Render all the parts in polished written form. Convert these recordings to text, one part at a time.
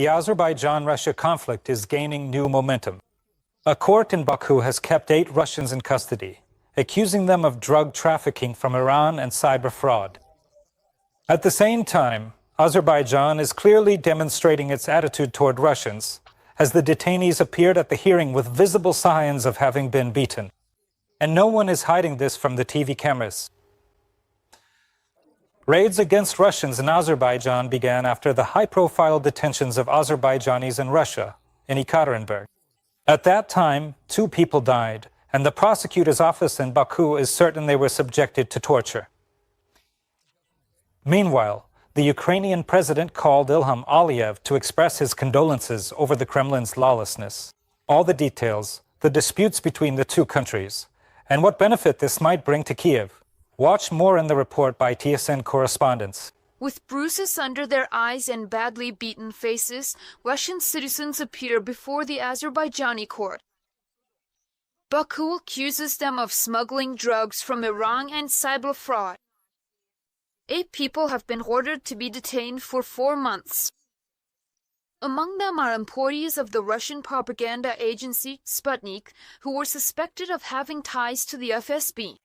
the Azerbaijan-Russia conflict is gaining new momentum. A court in Baku has kept 8 Russians in custody, accusing them of drug trafficking from Iran and cyber fraud. At the same time, Azerbaijan is clearly demonstrating its attitude toward Russians, as the detainees appeared at the hearing with visible signs of having been beaten. And no one is hiding this from the TV cameras. Raids against Russians in Azerbaijan began after the high-profile detentions of Azerbaijanis in Russia, in Yekaterinburg. At that time, 2 people died, and the prosecutor's office in Baku is certain they were subjected to torture. Meanwhile, the Ukrainian president called Ilham Aliyev to express his condolences over the Kremlin's lawlessness. All the details, the disputes between the 2 countries, and what benefit this might bring to Kiev. Watch more in the report by TSN correspondents. With bruises under their eyes and badly beaten faces, Russian citizens appear before the Azerbaijani court. Baku accuses them of smuggling drugs from Iran and cyber fraud. 8 people have been ordered to be detained for 4 months. Among them are employees of the Russian propaganda agency Sputnik, who were suspected of having ties to the FSB.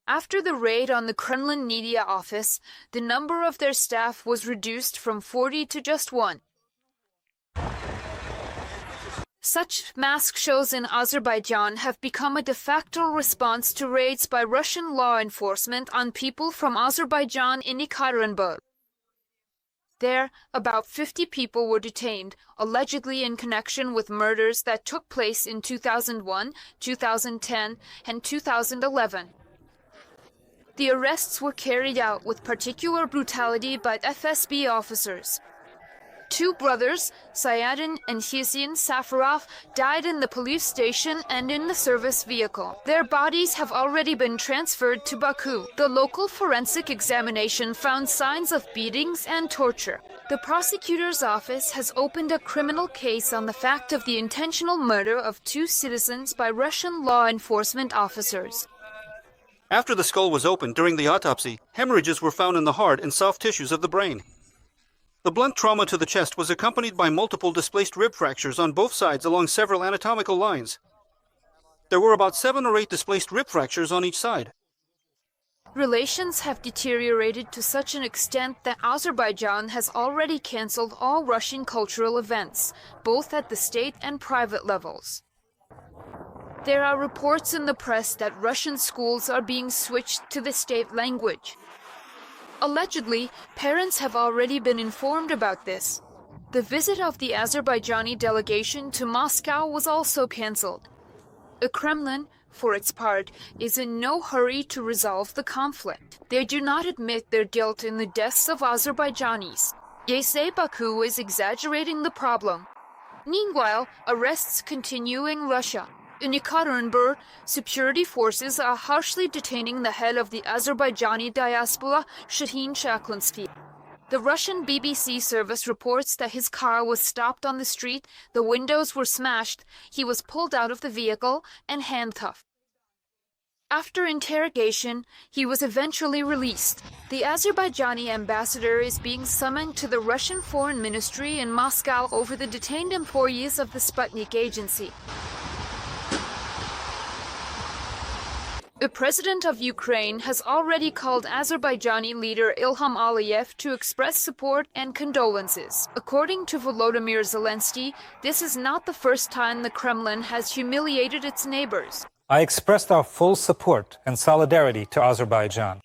After the raid on the Kremlin media office, the number of their staff was reduced from 40 to just 1. Such mask shows in Azerbaijan have become a de facto response to raids by Russian law enforcement on people from Azerbaijan in Yekaterinburg. There, about 50 people were detained, allegedly in connection with murders that took place in 2001, 2010, and 2011. The arrests were carried out with particular brutality by FSB officers. 2 brothers, Sayadin and Hisin Safarov, died in the police station and in the service vehicle. Their bodies have already been transferred to Baku. The local forensic examination found signs of beatings and torture. The prosecutor's office has opened a criminal case on the fact of the intentional murder of 2 citizens by Russian law enforcement officers. After the skull was opened during the autopsy, hemorrhages were found in the hard and soft tissues of the brain. The blunt trauma to the chest was accompanied by multiple displaced rib fractures on both sides along several anatomical lines. There were about 7 or 8 displaced rib fractures on each side. Relations have deteriorated to such an extent that Azerbaijan has already cancelled all Russian cultural events, both at the state and private levels. There are reports in the press that Russian schools are being switched to the state language. Allegedly, parents have already been informed about this. The visit of the Azerbaijani delegation to Moscow was also cancelled. The Kremlin, for its part, is in no hurry to resolve the conflict. They do not admit their guilt in the deaths of Azerbaijanis. They say Baku is exaggerating the problem. Meanwhile, arrests continue in Russia. In Yekaterinburg, security forces are harshly detaining the head of the Azerbaijani diaspora, Shahin Shaklansky. The Russian BBC service reports that his car was stopped on the street, the windows were smashed, he was pulled out of the vehicle and handcuffed. After interrogation, he was eventually released. The Azerbaijani ambassador is being summoned to the Russian Foreign Ministry in Moscow over the detained employees of the Sputnik agency. The president of Ukraine has already called Azerbaijani leader Ilham Aliyev to express support and condolences. According to Volodymyr Zelensky, this is not the first time the Kremlin has humiliated its neighbors. I expressed our full support and solidarity to Azerbaijan.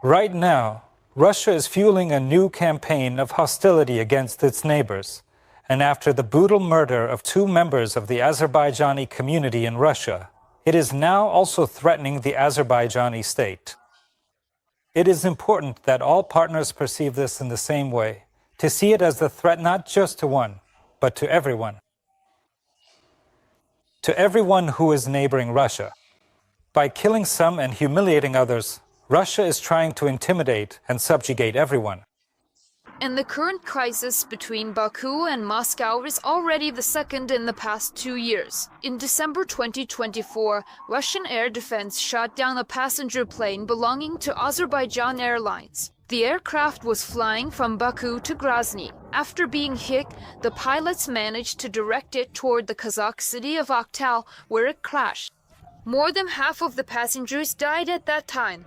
Right now, Russia is fueling a new campaign of hostility against its neighbors. And after the brutal murder of 2 members of the Azerbaijani community in Russia, it is now also threatening the Azerbaijani state. It is important that all partners perceive this in the same way, to see it as a threat not just to one, but to everyone. To everyone who is neighboring Russia. By killing some and humiliating others, Russia is trying to intimidate and subjugate everyone. And the current crisis between Baku and Moscow is already the second in the past 2 years. In December 2024, Russian air defense shot down a passenger plane belonging to Azerbaijan Airlines. The aircraft was flying from Baku to Grozny. After being hit, the pilots managed to direct it toward the Kazakh city of Aktau, where it crashed. More than half of the passengers died at that time.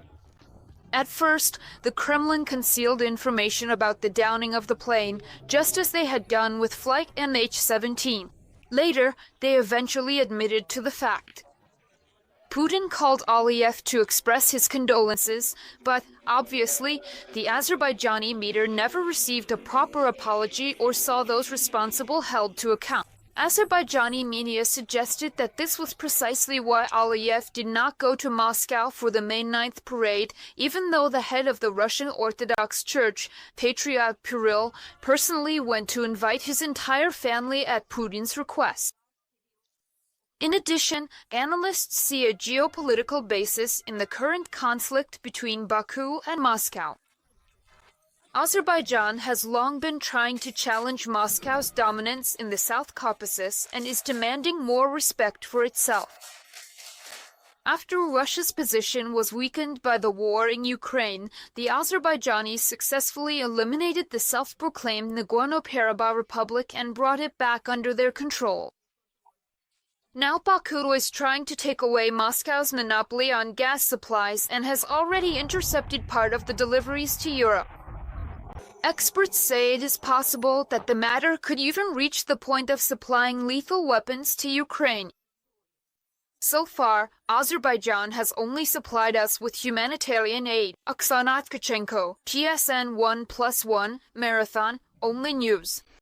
At first, the Kremlin concealed information about the downing of the plane, just as they had done with Flight MH17. Later, they eventually admitted to the fact. Putin called Aliyev to express his condolences, but obviously, the Azerbaijani leader never received a proper apology or saw those responsible held to account. Azerbaijani media suggested that this was precisely why Aliyev did not go to Moscow for the May 9th parade, even though the head of the Russian Orthodox Church, Patriarch Kirill, personally went to invite his entire family at Putin's request. In addition, analysts see a geopolitical basis in the current conflict between Baku and Moscow. Azerbaijan has long been trying to challenge Moscow's dominance in the South Caucasus and is demanding more respect for itself. After Russia's position was weakened by the war in Ukraine, the Azerbaijanis successfully eliminated the self-proclaimed Nagorno-Karabakh Republic and brought it back under their control. Now Baku is trying to take away Moscow's monopoly on gas supplies and has already intercepted part of the deliveries to Europe. Experts say it is possible that the matter could even reach the point of supplying lethal weapons to Ukraine. So far, Azerbaijan has only supplied us with humanitarian aid. Oksana Tkachenko, GSN 1+1, Marathon, Only News.